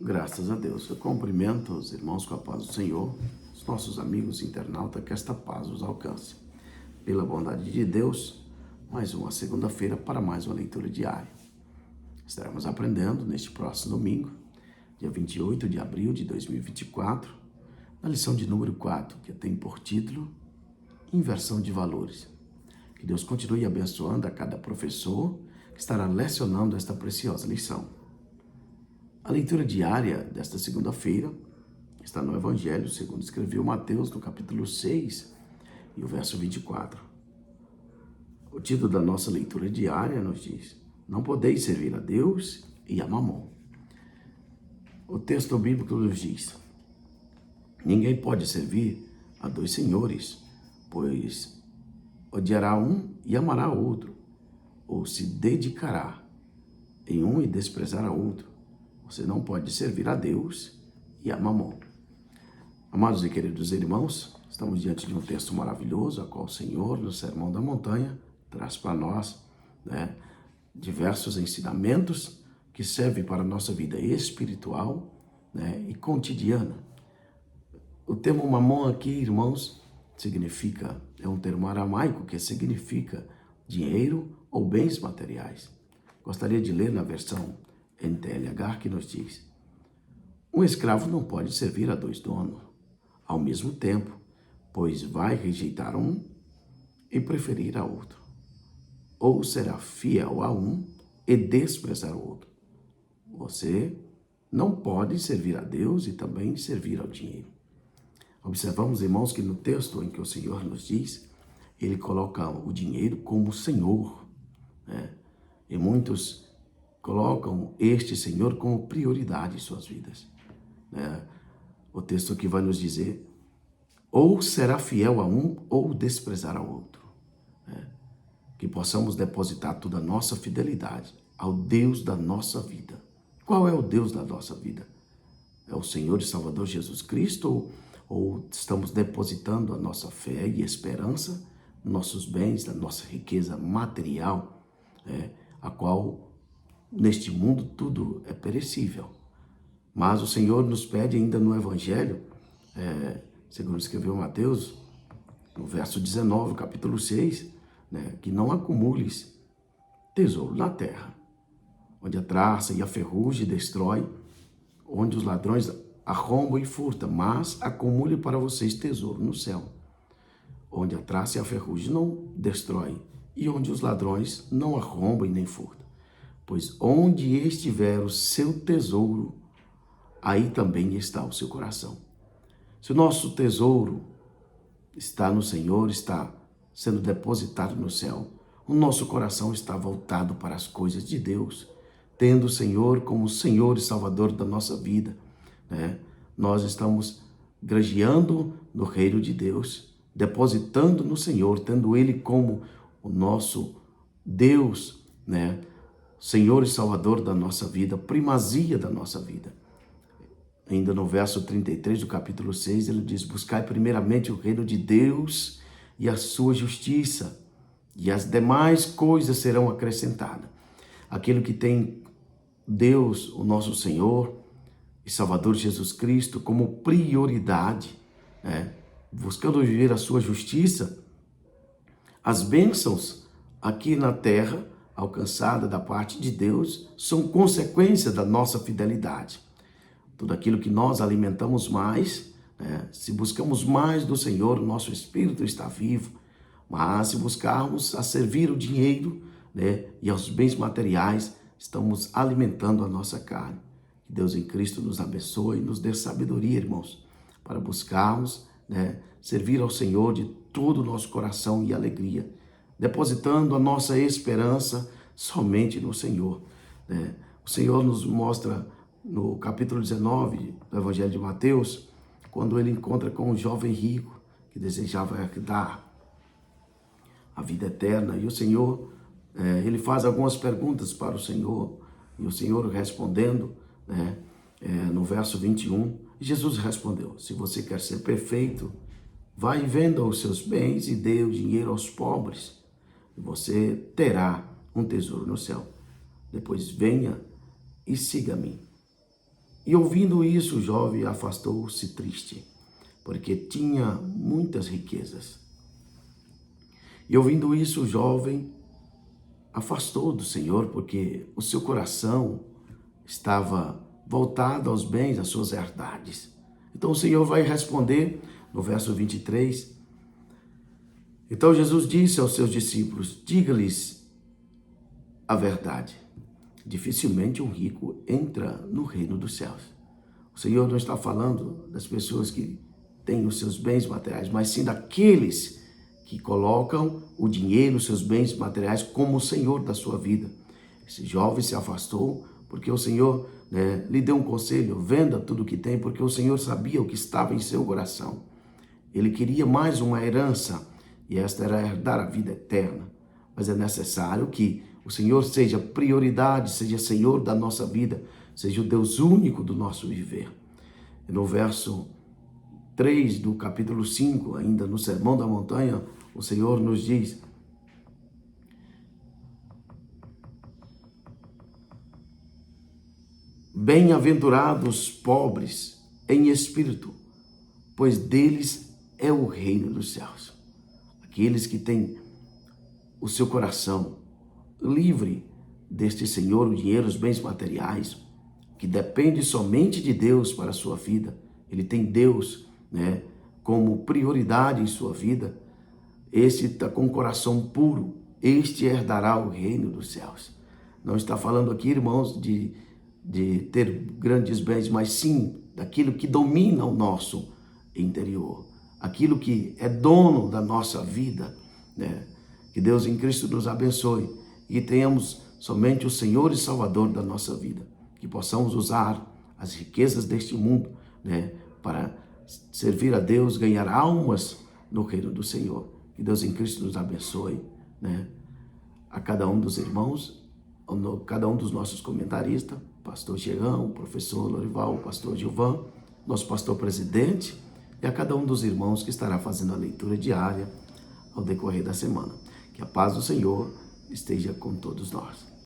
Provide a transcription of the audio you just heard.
Graças a Deus. Eu cumprimento os irmãos com a paz do Senhor, os nossos amigos internautas, que esta paz os alcance. Pela bondade de Deus, mais uma segunda-feira para mais uma leitura diária. Estaremos aprendendo neste próximo domingo, dia 28 de abril de 2024, na lição de número 4, que tem por título Inversão de Valores. Que Deus continue abençoando a cada professor que estará lecionando esta preciosa lição. A leitura diária desta segunda-feira está no Evangelho, segundo escreveu Mateus, no capítulo 6 e o verso 24. O título da nossa leitura diária nos diz: Não podeis servir a Deus e a Mamon. O texto bíblico nos diz: Ninguém pode servir a dois senhores, pois odiará um e amará outro, ou se dedicará em um e desprezará outro. Você não pode servir a Deus e a Mamon. Amados e queridos irmãos, estamos diante de um texto maravilhoso, a qual o Senhor, no Sermão da Montanha, traz para nós diversos ensinamentos que servem para a nossa vida espiritual e cotidiana. O termo Mamon aqui, irmãos, é um termo aramaico que significa dinheiro ou bens materiais. Gostaria de ler na versão NTLH, que nos diz: Um escravo não pode servir a dois donos ao mesmo tempo, pois vai rejeitar um e preferir a outro, ou será fiel a um e desprezar o outro. Você não pode servir a Deus e também servir ao dinheiro. Observamos, irmãos, que no texto em que o Senhor nos diz, ele coloca o dinheiro como Senhor, e muitos colocam este Senhor como prioridade em suas vidas. O texto aqui vai nos dizer: ou será fiel a um ou desprezar ao outro. Que possamos depositar toda a nossa fidelidade ao Deus da nossa vida. Qual é o Deus da nossa vida? É o Senhor e Salvador Jesus Cristo? Ou estamos depositando a nossa fé e esperança, nossos bens, a nossa riqueza material, a qual neste mundo tudo é perecível. Mas o Senhor nos pede ainda no Evangelho, segundo escreveu Mateus, no verso 19, capítulo 6, que não acumules tesouro na terra, onde a traça e a ferrugem destrói, onde os ladrões arrombam e furtam, mas acumule para vocês tesouro no céu, onde a traça e a ferrugem não destrói e onde os ladrões não arrombam e nem furtam. Pois onde estiver o seu tesouro, aí também está o seu coração. Se o nosso tesouro está no Senhor, está sendo depositado no céu, o nosso coração está voltado para as coisas de Deus, tendo o Senhor como Senhor e Salvador da nossa vida. Nós estamos granjeando no reino de Deus, depositando no Senhor, tendo Ele como o nosso Deus, Senhor e Salvador da nossa vida, primazia da nossa vida. Ainda no verso 33 do capítulo 6, ele diz: Buscai primeiramente o reino de Deus e a sua justiça, e as demais coisas serão acrescentadas. Aquilo que tem Deus, o nosso Senhor e Salvador Jesus Cristo, como prioridade, buscando viver a sua justiça, as bênçãos aqui na terra, alcançada da parte de Deus, são consequência da nossa fidelidade. Tudo aquilo que nós alimentamos mais, se buscamos mais do Senhor, o nosso espírito está vivo. Mas se buscarmos a servir o dinheiro e aos bens materiais, estamos alimentando a nossa carne. Que Deus em Cristo nos abençoe e nos dê sabedoria, irmãos, para buscarmos servir ao Senhor de todo o nosso coração e alegria, depositando a nossa esperança somente no Senhor. O Senhor nos mostra no capítulo 19 do Evangelho de Mateus, quando ele encontra com um jovem rico que desejava herdar a vida eterna. E o Senhor, ele faz algumas perguntas para o Senhor, e o Senhor respondendo, no verso 21, Jesus respondeu: Se você quer ser perfeito, vai e venda os seus bens e dê o dinheiro aos pobres, e você terá um tesouro no céu. Depois venha e siga-me. E ouvindo isso, o jovem afastou-se triste, porque tinha muitas riquezas. E ouvindo isso, o jovem afastou do Senhor, porque o seu coração estava voltado aos bens, às suas herdades. Então o Senhor vai responder no verso 23. Então Jesus disse aos seus discípulos: diga-lhes a verdade. Dificilmente um rico entra no reino dos céus. O Senhor não está falando das pessoas que têm os seus bens materiais, mas sim daqueles que colocam o dinheiro, os seus bens materiais, como o Senhor da sua vida. Esse jovem se afastou porque o Senhor lhe deu um conselho: venda tudo o que tem, porque o Senhor sabia o que estava em seu coração. Ele queria mais uma herança, e esta era herdar a vida eterna. Mas é necessário que o Senhor seja prioridade, seja Senhor da nossa vida, seja o Deus único do nosso viver. No verso 3 do capítulo 5, ainda no Sermão da Montanha, o Senhor nos diz: bem-aventurados pobres em espírito, pois deles é o reino dos céus. Aqueles que têm o seu coração livre deste Senhor, o dinheiro, os bens materiais, que depende somente de Deus para a sua vida. Ele tem Deus, como prioridade em sua vida. Este está com o coração puro, este herdará o reino dos céus. Não está falando aqui, irmãos, de ter grandes bens, mas sim daquilo que domina o nosso interior, aquilo que é dono da nossa vida, Que Deus em Cristo nos abençoe e tenhamos somente o Senhor e Salvador da nossa vida, que possamos usar as riquezas deste mundo, para servir a Deus, ganhar almas no reino do Senhor. Que Deus em Cristo nos abençoe, a cada um dos irmãos, cada um dos nossos comentaristas, pastor Gerão, professor Lorival, pastor Gilvan, nosso pastor presidente, e a cada um dos irmãos que estará fazendo a leitura diária ao decorrer da semana. Que a paz do Senhor esteja com todos nós.